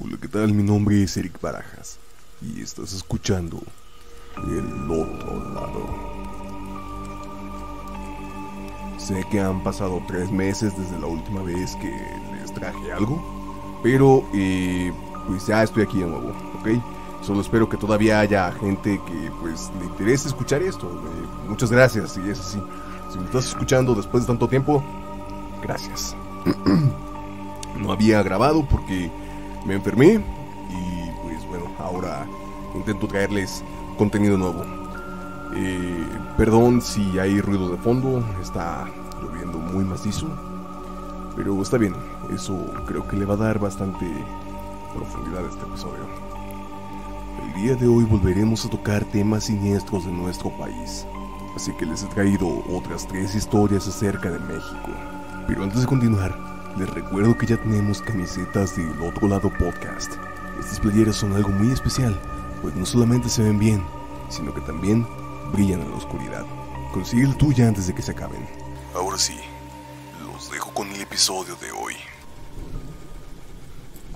Hola, ¿qué tal? Mi nombre es Eric Barajas y estás escuchando El Otro Lado. Sé que han pasado 3 meses desde la última vez que les traje algo, pero pues ya estoy aquí de nuevo, ¿ok? Solo espero que todavía haya gente que pues le interese escuchar esto. Muchas gracias, y es así. Si me estás escuchando después de tanto tiempo, gracias. No había grabado porque me enfermé y pues bueno, ahora intento traerles contenido nuevo. Perdón si hay ruido de fondo, está lloviendo muy macizo, pero está bien, eso creo que le va a dar bastante profundidad a este episodio. El día de hoy volveremos a tocar temas siniestros de nuestro país, así que les he traído otras 3 historias acerca de México. Pero antes de continuar, les recuerdo que ya tenemos camisetas del Otro Lado Podcast. Estas playeras son algo muy especial, pues no solamente se ven bien, sino que también brillan en la oscuridad. Consigue la tuya antes de que se acaben. Ahora sí, los dejo con el episodio de hoy.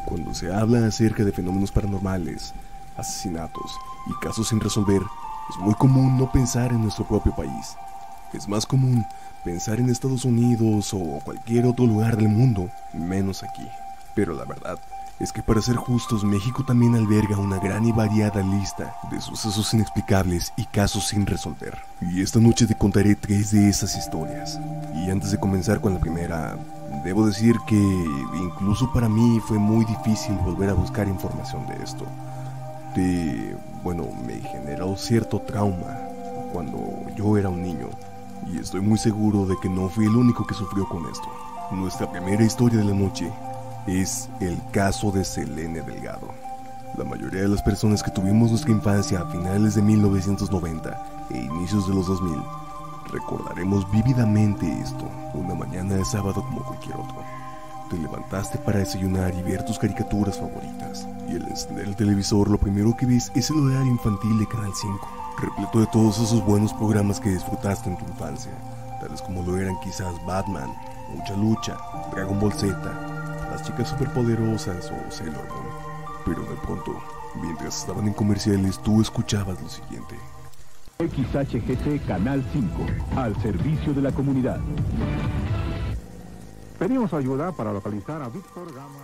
Cuando se habla acerca de fenómenos paranormales, asesinatos y casos sin resolver, es muy común no pensar en nuestro propio país. Es más común pensar en Estados Unidos o cualquier otro lugar del mundo, menos aquí. Pero la verdad es que, para ser justos, México también alberga una gran y variada lista de sucesos inexplicables y casos sin resolver. Y esta noche te contaré 3 de esas historias. Y antes de comenzar con la primera, debo decir que incluso para mí fue muy difícil volver a buscar información de esto. Me generó cierto trauma cuando yo era un niño. Y estoy muy seguro de que no fui el único que sufrió con esto. Nuestra primera historia de la noche es el caso de Selene Delgado. La mayoría de las personas que tuvimos nuestra infancia a finales de 1990 e inicios de los 2000 recordaremos vívidamente esto. Una mañana de sábado como cualquier otro. Te levantaste para desayunar y ver tus caricaturas favoritas, y al encender el televisor lo primero que ves es el horario infantil de Canal 5, repleto de todos esos buenos programas que disfrutaste en tu infancia, tales como lo eran quizás Batman, Mucha Lucha, Dragon Ball Z, Las Chicas Superpoderosas o Sailor Moon. Pero de pronto, mientras estaban en comerciales, tú escuchabas lo siguiente. XHGT Canal 5, al servicio de la comunidad. Pedimos ayuda para localizar a Víctor Gama.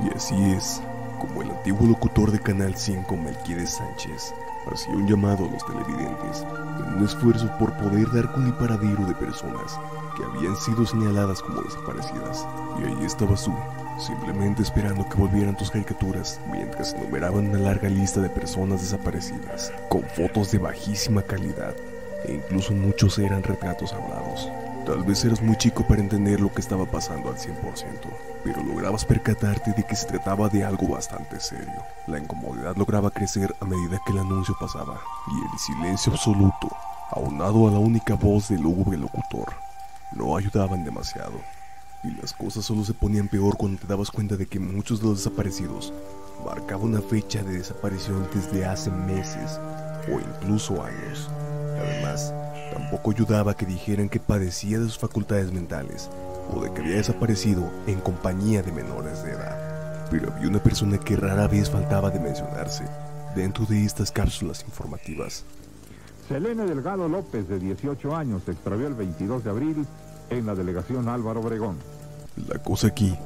Y así es como el antiguo locutor de Canal 5, Melquiades Sánchez, hacía un llamado a los televidentes en un esfuerzo por poder dar con el paradero de personas que habían sido señaladas como desaparecidas. Y ahí estabas tú, simplemente esperando que volvieran tus caricaturas, mientras enumeraban una larga lista de personas desaparecidas, con fotos de bajísima calidad, e incluso muchos eran retratos hablados. Tal vez eras muy chico para entender lo que estaba pasando al 100%, pero lograbas percatarte de que se trataba de algo bastante serio. La incomodidad lograba crecer a medida que el anuncio pasaba, y el silencio absoluto, aunado a la única voz del lúgubre locutor, no ayudaban demasiado. Y las cosas solo se ponían peor cuando te dabas cuenta de que muchos de los desaparecidos marcaban una fecha de desaparición desde hace meses o incluso años. Además, tampoco ayudaba que dijeran que padecía de sus facultades mentales o de que había desaparecido en compañía de menores de edad. Pero había una persona que rara vez faltaba de mencionarse dentro de estas cápsulas informativas. Selene Delgado López, de 18 años, se extravió el 22 de abril en la delegación Álvaro Obregón. La cosa aquí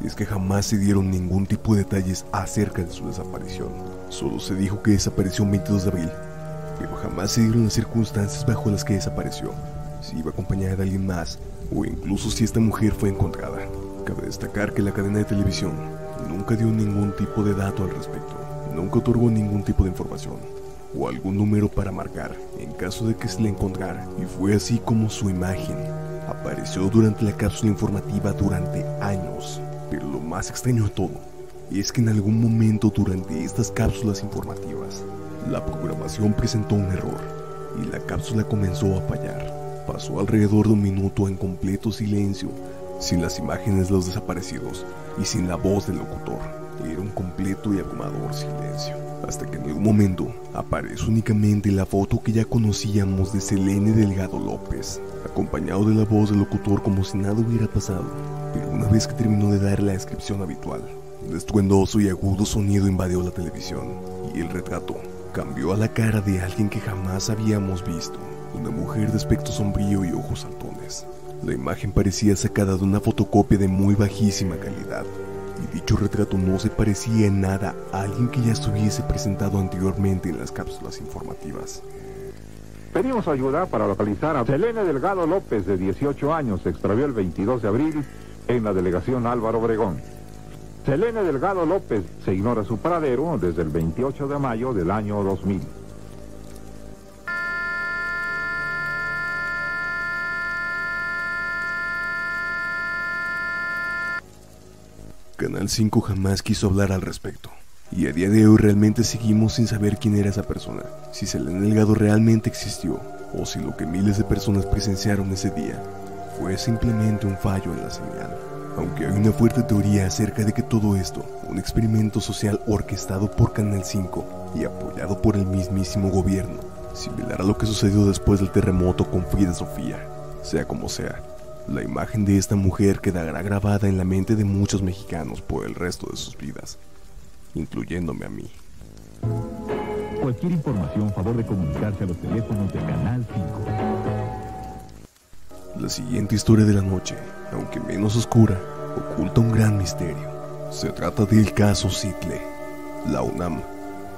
es que jamás se dieron ningún tipo de detalles acerca de su desaparición. Solo se dijo que desapareció el 22 de abril, pero jamás se dieron las circunstancias bajo las que desapareció, si iba acompañada de alguien más, o incluso si esta mujer fue encontrada. Cabe destacar que la cadena de televisión nunca dio ningún tipo de dato al respecto, nunca otorgó ningún tipo de información, o algún número para marcar en caso de que se la encontrara, y fue así como su imagen apareció durante la cápsula informativa durante años. Pero lo más extraño de todo es que en algún momento durante estas cápsulas informativas, la programación presentó un error y la cápsula comenzó a fallar. Pasó alrededor de 1 minuto en completo silencio, sin las imágenes de los desaparecidos y sin la voz del locutor. Era un completo y abrumador silencio, hasta que en algún momento aparece únicamente la foto que ya conocíamos de Selene Delgado López, acompañado de la voz del locutor como si nada hubiera pasado. Pero una vez que terminó de dar la descripción habitual, Un estruendoso y agudo sonido invadió la televisión, y el retrato cambió a la cara de alguien que jamás habíamos visto, una mujer de aspecto sombrío y ojos saltones. La imagen parecía sacada de una fotocopia de muy bajísima calidad, y dicho retrato no se parecía en nada a alguien que ya estuviese presentado anteriormente en las cápsulas informativas. Pedimos ayuda para localizar a Selene Delgado López, de 18 años, se extravió el 22 de abril en la delegación Álvaro Obregón. Selene Delgado López, se ignora su paradero desde el 28 de mayo del año 2000. Canal 5 jamás quiso hablar al respecto, y a día de hoy realmente seguimos sin saber quién era esa persona, si Selene Delgado realmente existió, o si lo que miles de personas presenciaron ese día fue simplemente un fallo en la señal. Aunque hay una fuerte teoría acerca de que todo esto, un experimento social orquestado por Canal 5 y apoyado por el mismísimo gobierno, similar a lo que sucedió después del terremoto con Frida Sofía. Sea como sea, la imagen de esta mujer quedará grabada en la mente de muchos mexicanos por el resto de sus vidas, incluyéndome a mí. Cualquier información, favor de comunicarse a los teléfonos de Canal 5. La siguiente historia de la noche, aunque menos oscura, oculta un gran misterio. Se trata del caso Citle. La UNAM,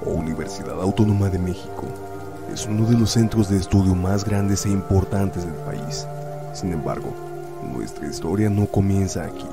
o Universidad Autónoma de México, es uno de los centros de estudio más grandes e importantes del país. Sin embargo, nuestra historia no comienza aquí.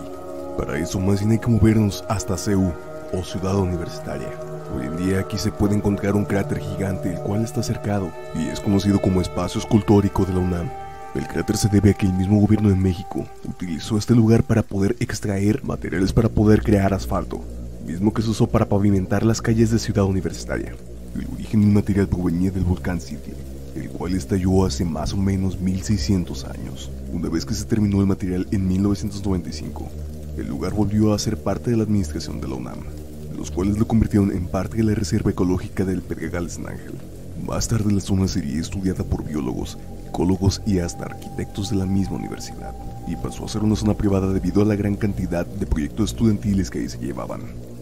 Para eso más bien hay que movernos hasta CEU, o Ciudad Universitaria. Hoy en día aquí se puede encontrar un cráter gigante, el cual está cercado y es conocido como Espacio Escultórico de la UNAM. El cráter se debe a que el mismo gobierno de México utilizó este lugar para poder extraer materiales para poder crear asfalto, mismo que se usó para pavimentar las calles de Ciudad Universitaria. El origen del material provenía del volcán Citle, el cual estalló hace más o menos 1600 años. Una vez que se terminó el material en 1995, el lugar volvió a ser parte de la administración de la UNAM, los cuales lo convirtieron en parte de la Reserva Ecológica del Pedregal de San Ángel. Más tarde la zona sería estudiada por biólogos, ecólogos y hasta arquitectos de la misma universidad, y pasó a ser una zona privada debido a la gran cantidad de proyectos estudiantiles que ahí se llevaban.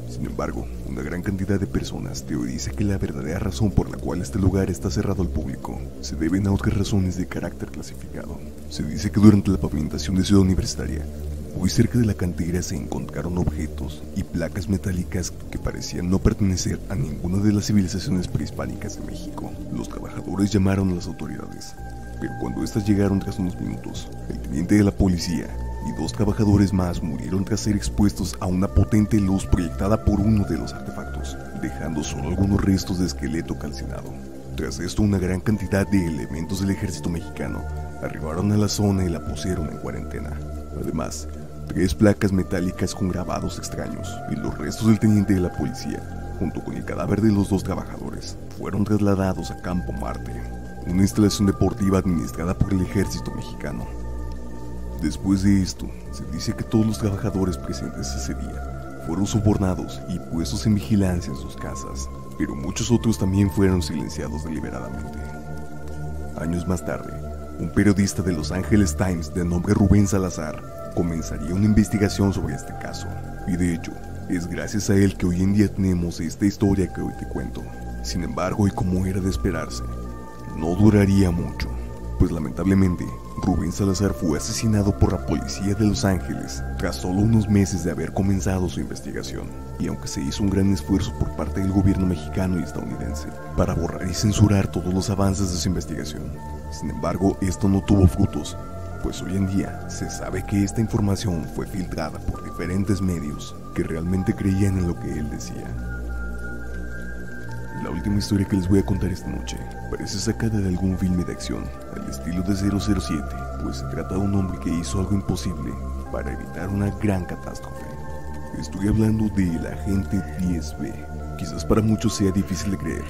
Sin embargo, una gran cantidad de personas teoriza que la verdadera razón por la cual este lugar está cerrado al público se deben a otras razones de carácter clasificado. Se dice que durante la pavimentación de Ciudad Universitaria, muy cerca de la cantera se encontraron objetos y placas metálicas que parecían no pertenecer a ninguna de las civilizaciones prehispánicas de México. Los trabajadores llamaron a las autoridades, pero cuando estas llegaron tras unos minutos, el teniente de la policía y 2 trabajadores más murieron tras ser expuestos a una potente luz proyectada por uno de los artefactos, dejando solo algunos restos de esqueleto calcinado. Tras esto, una gran cantidad de elementos del ejército mexicano arribaron a la zona y la pusieron en cuarentena. Además, 3 placas metálicas con grabados extraños y los restos del teniente de la policía, junto con el cadáver de los 2 trabajadores, fueron trasladados a Campo Marte, una instalación deportiva administrada por el ejército mexicano. Después de esto, se dice que todos los trabajadores presentes ese día fueron sobornados y puestos en vigilancia en sus casas, pero muchos otros también fueron silenciados deliberadamente. Años más tarde, un periodista de Los Angeles Times de nombre Rubén Salazar comenzaría una investigación sobre este caso, y de hecho, es gracias a él que hoy en día tenemos esta historia que hoy te cuento. Sin embargo, y como era de esperarse, no duraría mucho, pues lamentablemente, Rubén Salazar fue asesinado por la policía de Los Ángeles tras solo unos meses de haber comenzado su investigación, y aunque se hizo un gran esfuerzo por parte del gobierno mexicano y estadounidense para borrar y censurar todos los avances de su investigación, sin embargo, esto no tuvo frutos, pues hoy en día se sabe que esta información fue filtrada por diferentes medios que realmente creían en lo que él decía. La última historia que les voy a contar esta noche parece sacada de algún filme de acción, al estilo de 007, pues se trata de un hombre que hizo algo imposible para evitar una gran catástrofe. Estoy hablando del agente 10B. Quizás para muchos sea difícil de creer,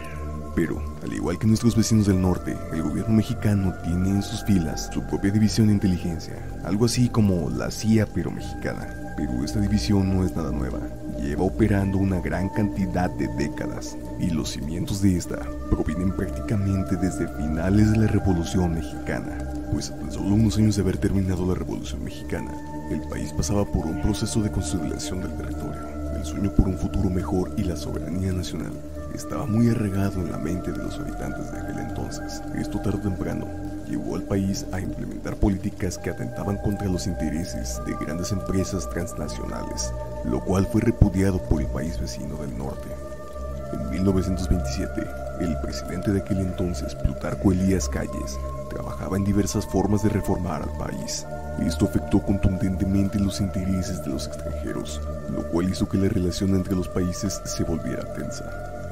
pero al igual que nuestros vecinos del norte, el gobierno mexicano tiene en sus filas su propia división de inteligencia, algo así como la CIA pero mexicana. Pero esta división no es nada nueva, lleva operando una gran cantidad de décadas, y los cimientos de esta provienen prácticamente desde finales de la Revolución Mexicana, pues a tan solo unos años de haber terminado la Revolución Mexicana, el país pasaba por un proceso de consolidación del territorio, el sueño por un futuro mejor y la soberanía nacional estaba muy arraigado en la mente de los habitantes de aquel entonces. Esto tarde o temprano llevó al país a implementar políticas que atentaban contra los intereses de grandes empresas transnacionales, lo cual fue repudiado por el país vecino del norte. En 1927, el presidente de aquel entonces, Plutarco Elías Calles, trabajaba en diversas formas de reformar al país. Esto afectó contundentemente los intereses de los extranjeros, lo cual hizo que la relación entre los países se volviera tensa.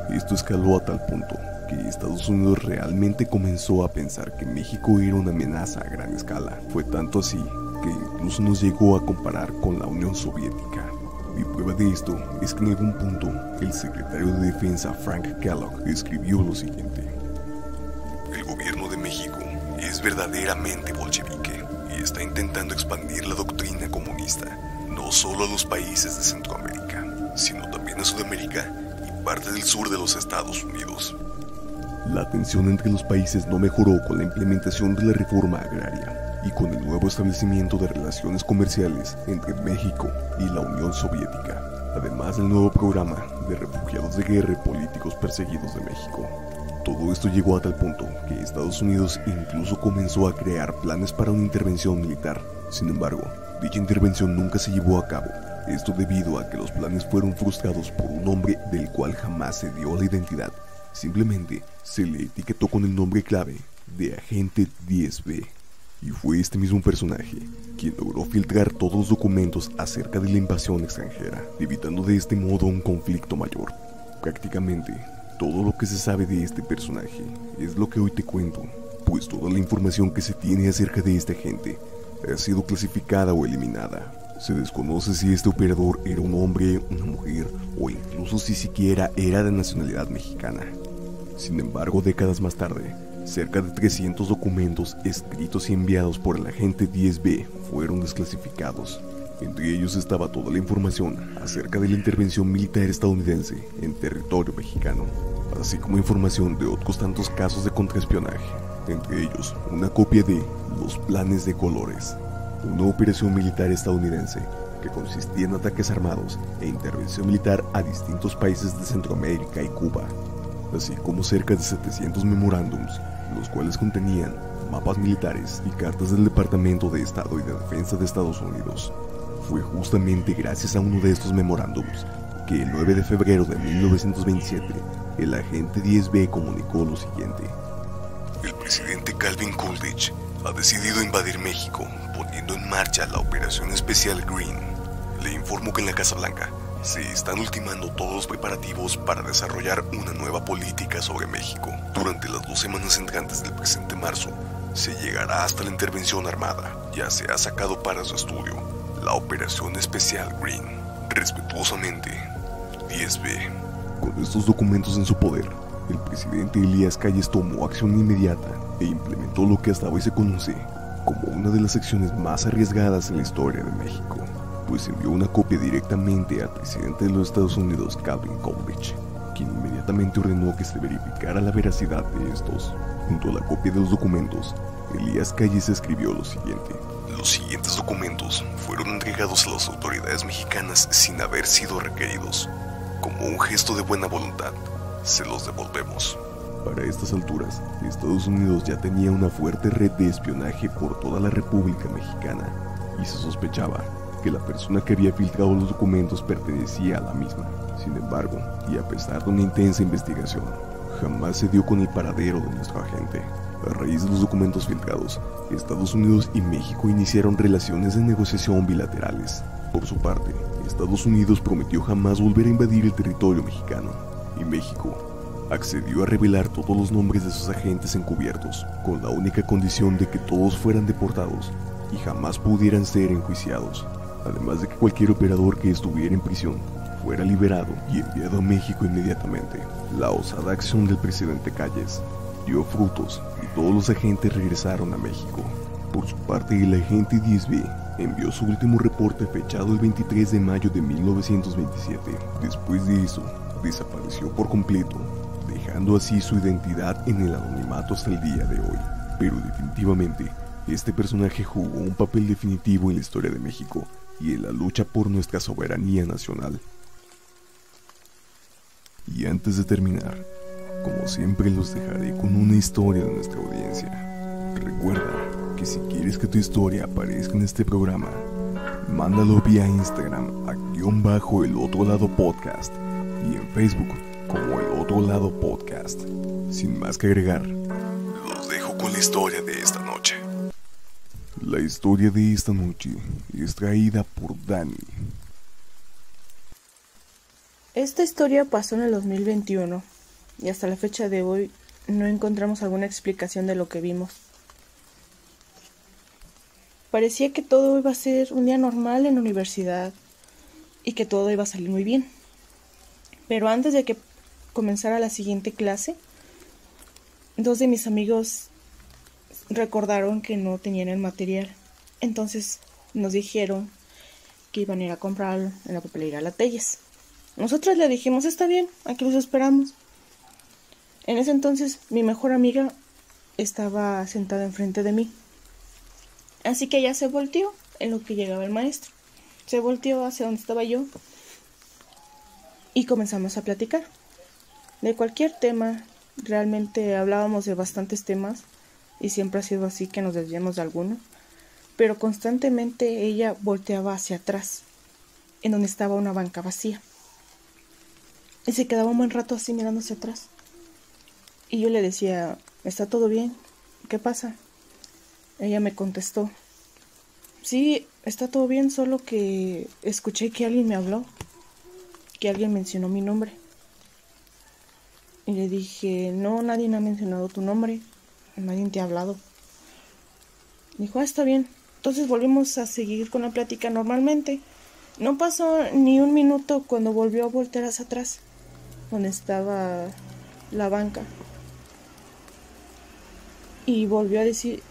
Esto escaló a tal punto que Estados Unidos realmente comenzó a pensar que México era una amenaza a gran escala. Fue tanto así que incluso nos llegó a comparar con la Unión Soviética. Y prueba de esto es que en algún punto el secretario de Defensa Frank Kellogg escribió lo siguiente: el gobierno de México es verdaderamente bolchevique y está intentando expandir la doctrina comunista no solo a los países de Centroamérica, sino también a Sudamérica y parte del sur de los Estados Unidos. La tensión entre los países no mejoró con la implementación de la reforma agraria y con el nuevo establecimiento de relaciones comerciales entre México y la Unión Soviética, además del nuevo programa de refugiados de guerra y políticos perseguidos de México. Todo esto llegó a tal punto que Estados Unidos incluso comenzó a crear planes para una intervención militar. Sin embargo, dicha intervención nunca se llevó a cabo. Esto debido a que los planes fueron frustrados por un hombre del cual jamás se dio la identidad. Simplemente se le etiquetó con el nombre clave de Agente 10B. Y fue este mismo personaje quien logró filtrar todos los documentos acerca de la invasión extranjera, evitando de este modo un conflicto mayor. Prácticamente todo lo que se sabe de este personaje es lo que hoy te cuento, pues toda la información que se tiene acerca de este agente ha sido clasificada o eliminada. Se desconoce si este operador era un hombre, una mujer o incluso si siquiera era de nacionalidad mexicana. Sin embargo, décadas más tarde, cerca de 300 documentos escritos y enviados por el agente 10B fueron desclasificados. Entre ellos estaba toda la información acerca de la intervención militar estadounidense en territorio mexicano, así como información de otros tantos casos de contraespionaje, entre ellos una copia de Los Planes de Colores, una operación militar estadounidense que consistía en ataques armados e intervención militar a distintos países de Centroamérica y Cuba, así como cerca de 700 memorándums, los cuales contenían mapas militares y cartas del Departamento de Estado y de Defensa de Estados Unidos. Fue justamente gracias a uno de estos memorándums que el 9 de febrero de 1927 el agente 10B comunicó lo siguiente: el presidente Calvin Coolidge ha decidido invadir México poniendo en marcha la Operación Especial Green. Le informo que en la Casa Blanca se están ultimando todos los preparativos para desarrollar una nueva política sobre México. Durante las 2 semanas entrantes del presente marzo, se llegará hasta la intervención armada. Ya se ha sacado para su estudio la Operación Especial Green. Respetuosamente, 10B. Con estos documentos en su poder, el presidente Elías Calles tomó acción inmediata e implementó lo que hasta hoy se conoce como una de las acciones más arriesgadas en la historia de México, pues envió una copia directamente al presidente de los Estados Unidos, Calvin Coolidge, quien inmediatamente ordenó que se verificara la veracidad de estos. Junto a la copia de los documentos, Elías Calles escribió lo siguiente: los siguientes documentos fueron entregados a las autoridades mexicanas sin haber sido requeridos. Como un gesto de buena voluntad, se los devolvemos. Para estas alturas, Estados Unidos ya tenía una fuerte red de espionaje por toda la República Mexicana, y se sospechaba que la persona que había filtrado los documentos pertenecía a la misma. Sin embargo, y a pesar de una intensa investigación, jamás se dio con el paradero de nuestro agente. A raíz de los documentos filtrados, Estados Unidos y México iniciaron relaciones de negociación bilaterales. Por su parte, Estados Unidos prometió jamás volver a invadir el territorio mexicano, y México accedió a revelar todos los nombres de sus agentes encubiertos, con la única condición de que todos fueran deportados y jamás pudieran ser enjuiciados, además de que cualquier operador que estuviera en prisión fuera liberado y enviado a México inmediatamente. La osada acción del presidente Calles dio frutos y todos los agentes regresaron a México. Por su parte, el agente 10B envió su último reporte fechado el 23 de mayo de 1927. Después de eso, desapareció por completo, dejando así su identidad en el anonimato hasta el día de hoy. Pero definitivamente, este personaje jugó un papel definitivo en la historia de México y en la lucha por nuestra soberanía nacional. Y antes de terminar, como siempre los dejaré con una historia de nuestra audiencia. Recuerda que si quieres que tu historia aparezca en este programa, mándalo vía Instagram a _el otro lado podcast y en Facebook como el otro lado podcast. Sin más que agregar, los dejo con la historia de esta noche. La historia de esta noche es traída por Dani. Esta historia pasó en el 2021 y hasta la fecha de hoy no encontramos alguna explicación de lo que vimos. Parecía que todo iba a ser un día normal en la universidad y que todo iba a salir muy bien. Pero antes de que comenzara la siguiente clase, dos de mis amigos recordaron que no tenían el material. Entonces nos dijeron que iban a ir a comprarlo en la papelería La Telles. Nosotros le dijimos, está bien, aquí los esperamos. En ese entonces mi mejor amiga estaba sentada enfrente de mí. Así que ella se volteó en lo que llegaba el maestro. Se volteó hacia donde estaba yo y comenzamos a platicar. De cualquier tema, realmente hablábamos de bastantes temas y siempre ha sido así que nos desviamos de alguno. Pero constantemente ella volteaba hacia atrás, en donde estaba una banca vacía. Y se quedaba un buen rato así mirando hacia atrás. Y yo le decía, ¿está todo bien? ¿Qué pasa? Ella me contestó, sí, está todo bien, solo que escuché que alguien me habló, que alguien mencionó mi nombre. Y le dije, no, nadie me ha mencionado tu nombre, nadie te ha hablado. Dijo, está bien. Entonces volvimos a seguir con la plática normalmente. No pasó ni un minuto cuando volvió a voltear hacia atrás, donde estaba la banca. Y volvió a decir,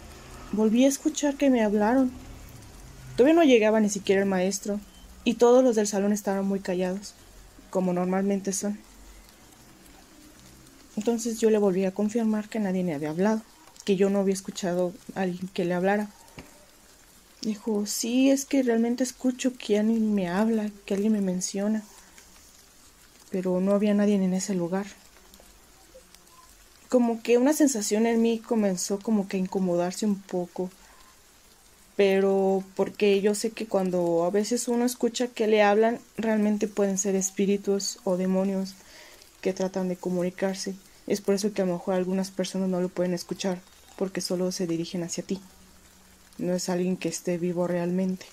volví a escuchar que me hablaron. Todavía no llegaba ni siquiera el maestro, y todos los del salón estaban muy callados, como normalmente son. Entonces yo le volví a confirmar que nadie me había hablado, que yo no había escuchado a alguien que le hablara. Dijo, sí, es que realmente escucho que alguien me habla, que alguien me menciona, pero no había nadie en ese lugar. Como que una sensación en mí comenzó como que a incomodarse un poco, pero porque yo sé que cuando a veces uno escucha que le hablan, realmente pueden ser espíritus o demonios que tratan de comunicarse. Es por eso que a lo mejor algunas personas no lo pueden escuchar, porque solo se dirigen hacia ti. No es alguien que esté vivo realmente.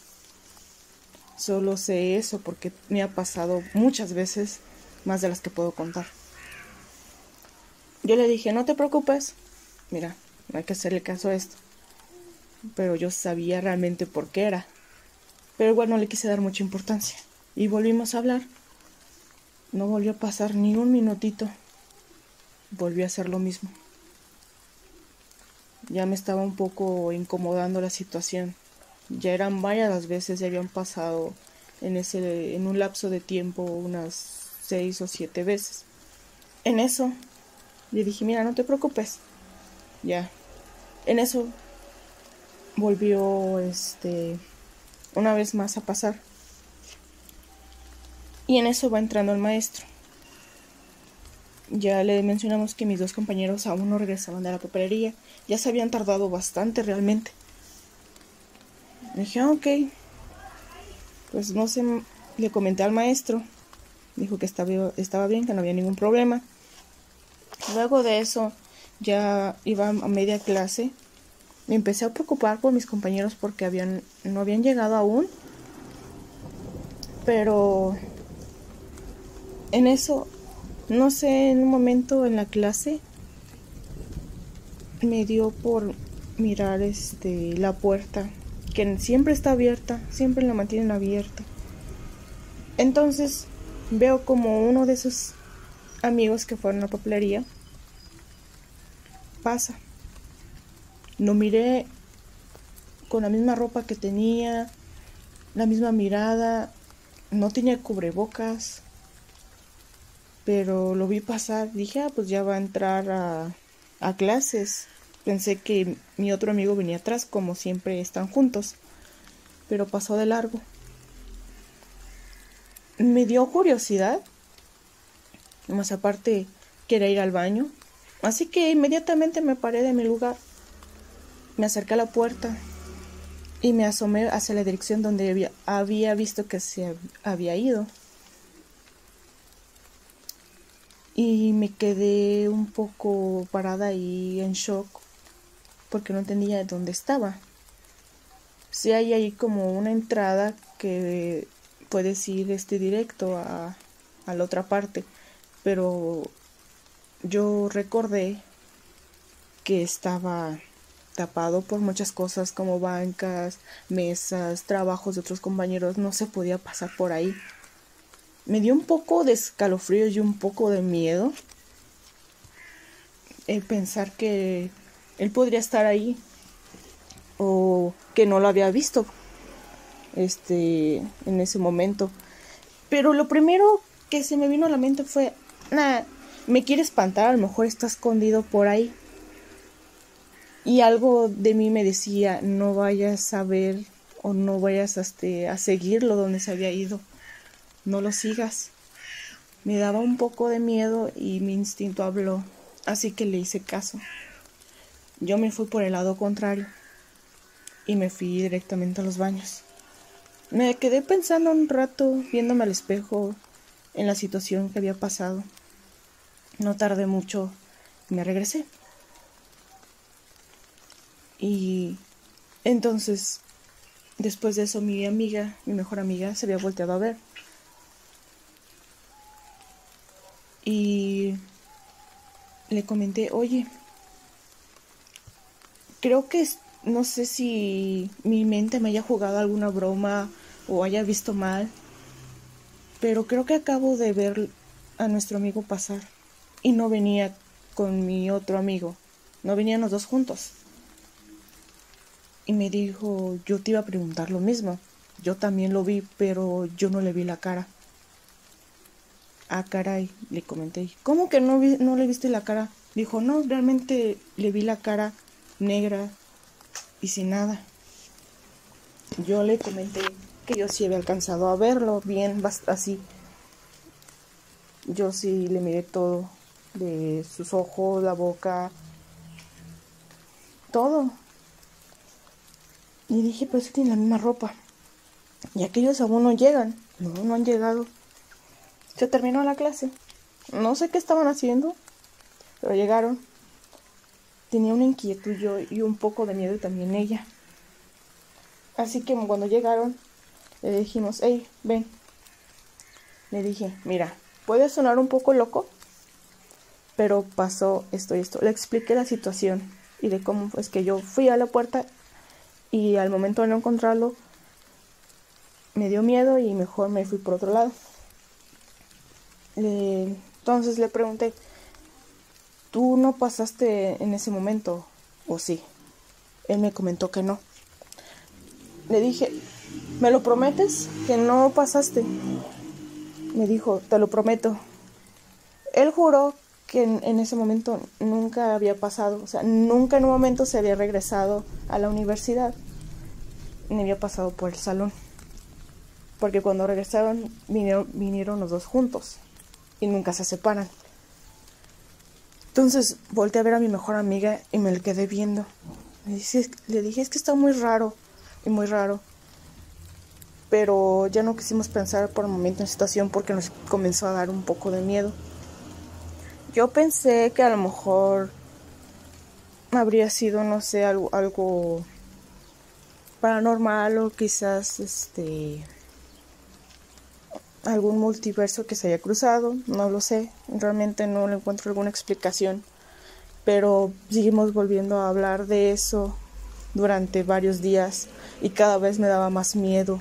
Solo sé eso porque me ha pasado muchas veces, más de las que puedo contar. Yo le dije, no te preocupes, mira, no hay que hacerle caso a esto. Pero yo sabía realmente por qué era. Pero igual no le quise dar mucha importancia. Y volvimos a hablar. No volvió a pasar ni un minutito. Volvió a hacer lo mismo. Ya me estaba un poco incomodando la situación. Ya eran varias las veces, ya habían pasado en un lapso de tiempo unas 6 o 7 veces. En eso le dije, mira, no te preocupes. Ya. En eso volvió una vez más a pasar. Y en eso va entrando el maestro. Ya le mencionamos que mis dos compañeros aún no regresaban de la papelería. Ya se habían tardado bastante realmente. Le dije, ok. Pues no sé, le comenté al maestro. Dijo que estaba bien, que no había ningún problema. Luego de eso, ya iba a media clase. Me empecé a preocupar por mis compañeros porque no habían llegado aún. Pero en eso, no sé, en un momento en la clase me dio por mirar la puerta, que siempre está abierta, siempre la mantienen abierta. Entonces veo como uno de esos amigos que fueron a la papelería pasa. Lo miré con la misma ropa que tenía, la misma mirada, no tenía cubrebocas, pero lo vi pasar. Dije, pues ya va a entrar a clases. Pensé que mi otro amigo venía atrás, como siempre están juntos, pero pasó de largo. Me dio curiosidad Más aparte, quería ir al baño. Así que inmediatamente me paré de mi lugar. Me acerqué a la puerta y me asomé hacia la dirección donde había visto que se había ido. Y me quedé un poco parada y en shock porque no entendía dónde estaba. Sí hay ahí como una entrada que puedes ir directo a la otra parte, pero yo recordé que estaba tapado por muchas cosas como bancas, mesas, trabajos de otros compañeros, no se podía pasar por ahí. Me dio un poco de escalofrío y un poco de miedo el pensar que él podría estar ahí o que no lo había visto en ese momento. Pero lo primero que se me vino a la mente fue, me quiere espantar, a lo mejor está escondido por ahí. Y algo de mí me decía, no vayas a ver o no vayas a seguirlo donde se había ido. No lo sigas. Me daba un poco de miedo y mi instinto habló, así que le hice caso. Yo me fui por el lado contrario y me fui directamente a los baños. Me quedé pensando un rato, viéndome al espejo en la situación que había pasado. No tardé mucho y me regresé. Y entonces, después de eso, mi mejor amiga, se había volteado a ver. Y le comenté, oye, creo que no sé si mi mente me haya jugado alguna broma o haya visto mal, pero creo que acabo de ver a nuestro amigo pasar y no venía con mi otro amigo, no venían los dos juntos. Y me dijo, yo te iba a preguntar lo mismo, yo también lo vi, pero yo no le vi la cara. Ah, caray, le comenté. ¿Cómo que no le viste la cara? Dijo, no, realmente le vi la cara negra y sin nada. Yo le comenté que yo sí había alcanzado a verlo bien, así. Yo sí le miré todo, de sus ojos, la boca, todo. Y dije, pero es que tiene la misma ropa. Y aquellos aún no llegan. No han llegado. Se terminó la clase. No sé qué estaban haciendo, pero llegaron. Tenía una inquietud yo y un poco de miedo también ella. Así que cuando llegaron, le dijimos, hey, ven. Le dije, mira, puede sonar un poco loco, pero pasó esto y esto. Le expliqué la situación y de cómo es que yo fui a la puerta y al momento de no encontrarlo, me dio miedo y mejor me fui por otro lado. Entonces le pregunté, ¿tú no pasaste en ese momento o sí? Él me comentó que no. Le dije, ¿me lo prometes que no pasaste? Me dijo, te lo prometo. Él juró que en ese momento nunca había pasado, o sea, nunca en un momento se había regresado a la universidad, ni había pasado por el salón. Porque cuando regresaron vinieron los dos juntos y nunca se separan. Entonces volteé a ver a mi mejor amiga y me le quedé viendo. Le dije, es que está muy raro y muy raro. Pero ya no quisimos pensar por el momento en la situación porque nos comenzó a dar un poco de miedo. Yo pensé que a lo mejor habría sido, no sé, algo paranormal o quizás algún multiverso que se haya cruzado, no lo sé, realmente no le encuentro alguna explicación, pero seguimos volviendo a hablar de eso durante varios días y cada vez me daba más miedo,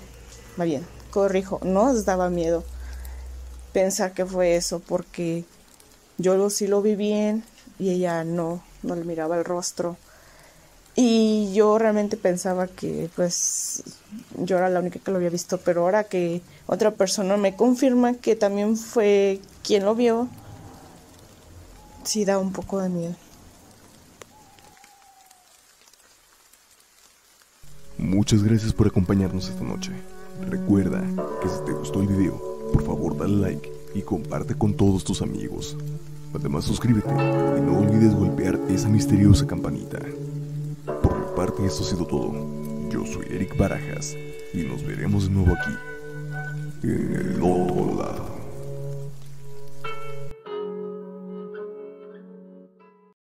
más bien, corrijo, nos daba miedo pensar que fue eso, porque yo sí lo vi bien y ella no le miraba el rostro. Y yo realmente pensaba que pues yo era la única que lo había visto, pero ahora que otra persona me confirma que también fue quien lo vio, sí da un poco de miedo. Muchas gracias por acompañarnos esta noche. Recuerda que si te gustó el video, por favor dale like y comparte con todos tus amigos. Además, suscríbete y no olvides golpear esa misteriosa campanita. Por mi parte, esto ha sido todo. Yo soy Eric Barajas y nos veremos de nuevo aquí, en el otro lado.